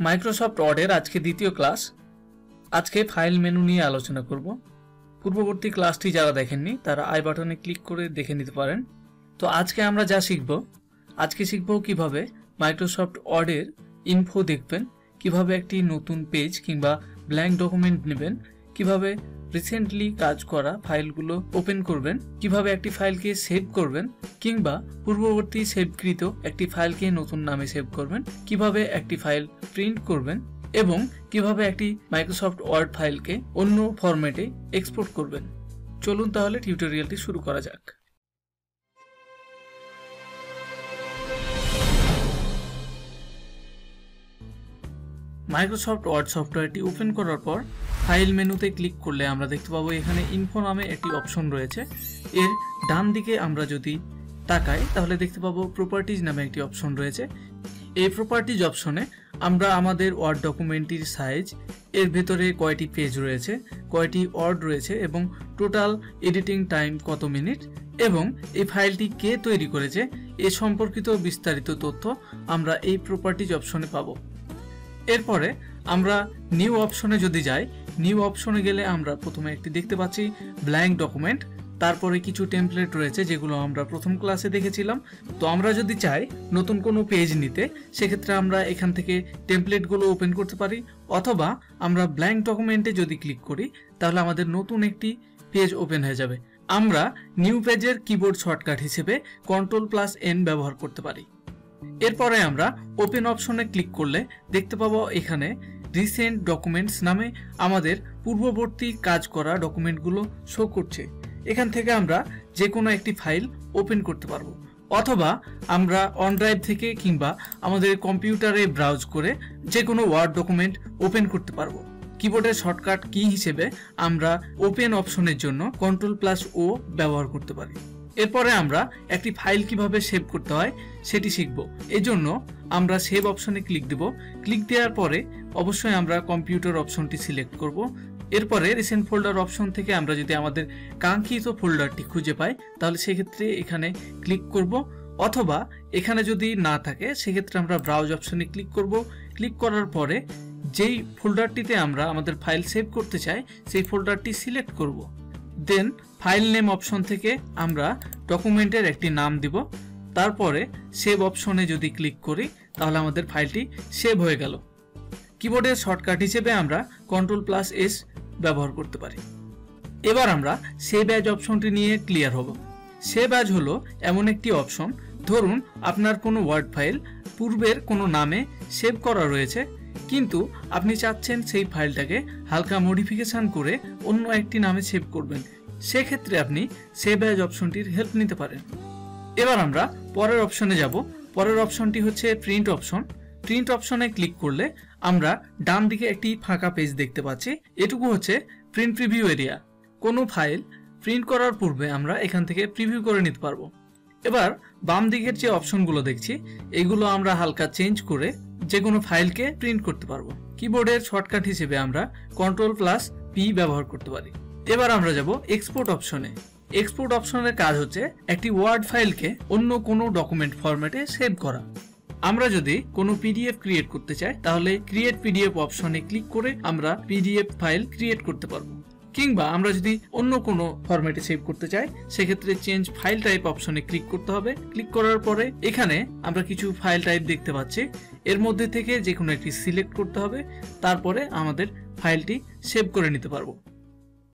Microsoft ওয়ার্ডের আজকে দ্বিতীয় ক্লাস। আজকে ফাইল মেনু নিয়ে আলোচনা করব। পূর্ববর্তী ক্লাসটি যারা দেখেননি তারা আই বাটনে ক্লিক করে দেখে নিতে পারেন। তো আজকে আমরা যা শিখব, কিভাবে মাইক্রোসফট ওয়ার্ডের ইনফো দেখবেন, কিভাবে একটি নতুন পেজ কিংবা ব্ল্যাঙ্ক ডকুমেন্ট নেবেন, কিভাবে রিসেন্টলি কাজ করা ফাইলগুলো ওপেন করবেন, কিভাবে একটি ফাইলকে সেভ করবেন কিংবা পূর্ববর্তী সেভকৃত একটি ফাইলকে নতুন নামে সেভ করবেন, কিভাবে একটি ফাইল প্রিন্ট করবেন এবং কিভাবে একটি মাইক্রোসফট ওয়ার্ড ফাইলকে অন্য ফরম্যাটে এক্সপোর্ট করবেন। চলুন তাহলে টিউটোরিয়ালটি শুরু করা যাক। মাইক্রোসফট ওয়ার্ড সফটওয়্যারটি ওপেন করার পর ফাইল মেনুতে ক্লিক করলে আমরা দেখতে পাবো এখানে ইনফো নামে একটি অপশন রয়েছে। এর ডান দিকে আমরা যদি তাকাই তাহলে দেখতে পাবো প্রপার্টিজ নামে একটি অপশন রয়েছে। এই প্রপার্টিজ অপশনে আমরা আমাদের ওয়ার্ড ডকুমেন্টটির সাইজ, এর ভেতরে কয়টি পেজ রয়েছে, কয়টি ওয়ার্ড রয়েছে এবং টোটাল এডিটিং টাইম কত মিনিট এবং এই ফাইলটি কে তৈরি করেছে এ সম্পর্কিত বিস্তারিত তথ্য আমরা এই প্রপার্টিজ অপশনে পাবো। এরপরে আমরা নিউ অপশনে যদি যাই, নিউ অপশনে গেলে আমরা প্রথমে একটি দেখতে পাচ্ছি ব্ল্যাঙ্ক ডকুমেন্ট, তারপরে কিছু টেমপ্লেট রয়েছে যেগুলো আমরা প্রথম ক্লাসে দেখেছিলাম। তো আমরা যদি চাই নতুন কোনো পেজ নিতে, সেক্ষেত্রে আমরা এখান থেকে টেমপ্লেটগুলো ওপেন করতে পারি, অথবা আমরা ব্ল্যাঙ্ক ডকুমেন্টে যদি ক্লিক করি তাহলে আমাদের নতুন একটি পেজ ওপেন হয়ে যাবে। আমরা নিউ পেজের কিবোর্ড শর্টকাট হিসেবে Ctrl+N ব্যবহার করতে পারি। এরপরে আমরা ওপেন অপশনে ক্লিক করলে দেখতে পাবো এখানে রিসেন্ট ডকুমেন্টস নামে আমাদের পূর্ববর্তী কাজ করা ডকুমেন্টগুলো শো করছে। এখান থেকে আমরা যে কোনো একটি ফাইল ওপেন করতে পারবো, অথবা আমরা অনড্রাইভ থেকে কিংবা আমাদের কম্পিউটারে ব্রাউজ করে যে কোনো ওয়ার্ড ডকুমেন্ট ওপেন করতে পারবো। কিবোর্ডের শর্টকাট কি হিসেবে আমরা ওপেন অপশনের জন্য Ctrl+O ব্যবহার করতে পারি। এরপরে আমরা একটি ফাইল কিভাবে সেভ করতে হয় সেটি শিখব। এই জন্য আমরা সেভ অপশনে ক্লিক দেব। ক্লিক দেওয়ার পরে অবশ্যই আমরা কম্পিউটার অপশনটি সিলেক্ট করব। এরপরে রিসেন্ট ফোল্ডার অপশন থেকে আমরা যদি আমাদের কাঙ্ক্ষিত ফোল্ডারটি খুঁজে পাই তাহলে সেক্ষেত্রে এখানে ক্লিক করব, অথবা এখানে যদি না থাকে সেক্ষেত্রে আমরা ব্রাউজ অপশনে ক্লিক করব। ক্লিক করার পরে যেই ফোল্ডারটিতে আমরা আমাদের ফাইল সেভ করতে চাই সেই ফোল্ডারটি সিলেক্ট করব। দেন ফাইল নেম অপশন থেকে আমরা ডকুমেন্টের একটি নাম দিব, তারপরে সেভ অপশনে যদি ক্লিক করি তাহলে আমাদের ফাইলটি সেভ হয়ে গেল। কিবোর্ডের শর্টকাট হিসেবে আমরা Ctrl+S ব্যবহার করতে পারি। এবার আমরা সেভ অ্যাজ অপশনটি নিয়ে ক্লিয়ার হব। সেভ অ্যাজ হলো এমন একটি অপশন, ধরুন আপনার কোনো ওয়ার্ড ফাইল পূর্বের কোনো নামে সেভ করা রয়েছে, কিন্তু আপনি চাচ্ছেন সেই ফাইলটাকে হালকা মডিফিকেশন করে অন্য একটি নামে সেভ করবেন। সেক্ষেত্রে আপনি সেভ অ্যাজ অপশনটির হেল্প নিতে পারেন। এবার আমরা পরের অপশনে যাব। পরের অপশনটি হচ্ছে প্রিন্ট অপশন। প্রিন্ট অপশনে ক্লিক করলে আমরা ডান দিকে একটি ফাঁকা পেজ দেখতে পাচ্ছি। এটুকু হচ্ছে প্রিন্ট প্রিভিউ এরিয়া। কোনো ফাইল প্রিন্ট করার পূর্বে আমরা এখান থেকে প্রিভিউ করে নিতে পারবো। এবার বাম দিকের যে অপশনগুলো দেখছি এগুলো আমরা হালকা চেঞ্জ করে যে কোনো ফাইলকে প্রিন্ট করতে পারবো। কিবোর্ডের শর্টকাট হিসেবে আমরা Ctrl+P ব্যবহার করতে পারি। এবার আমরা যাব এক্সপোর্ট অপশনে। এক্সপোর্ট অপশনের কাজ হচ্ছে একটি ওয়ার্ড ফাইলকে অন্য কোনো ডকুমেন্ট ফরম্যাটে সেভ করা। আমরা যদি কোনো পিডিএফ ক্রিয়েট করতে চাই তাহলে ক্রিয়েট পিডিএফ অপশনে ক্লিক করে আমরা পিডিএফ ফাইল ক্রিয়েট করতে পারবো, কিংবা আমরা যদি অন্য কোনো ফরম্যাটে সেভ করতে চাই সেক্ষেত্রে চেঞ্জ ফাইল টাইপ অপশনে ক্লিক করতে হবে। ক্লিক করার পরে এখানে আমরা কিছু ফাইল টাইপ দেখতে পাচ্ছি, এর মধ্যে থেকে যে কোনো একটি সিলেক্ট করতে হবে, তারপরে আমাদের ফাইলটি সেভ করে নিতে পারবো।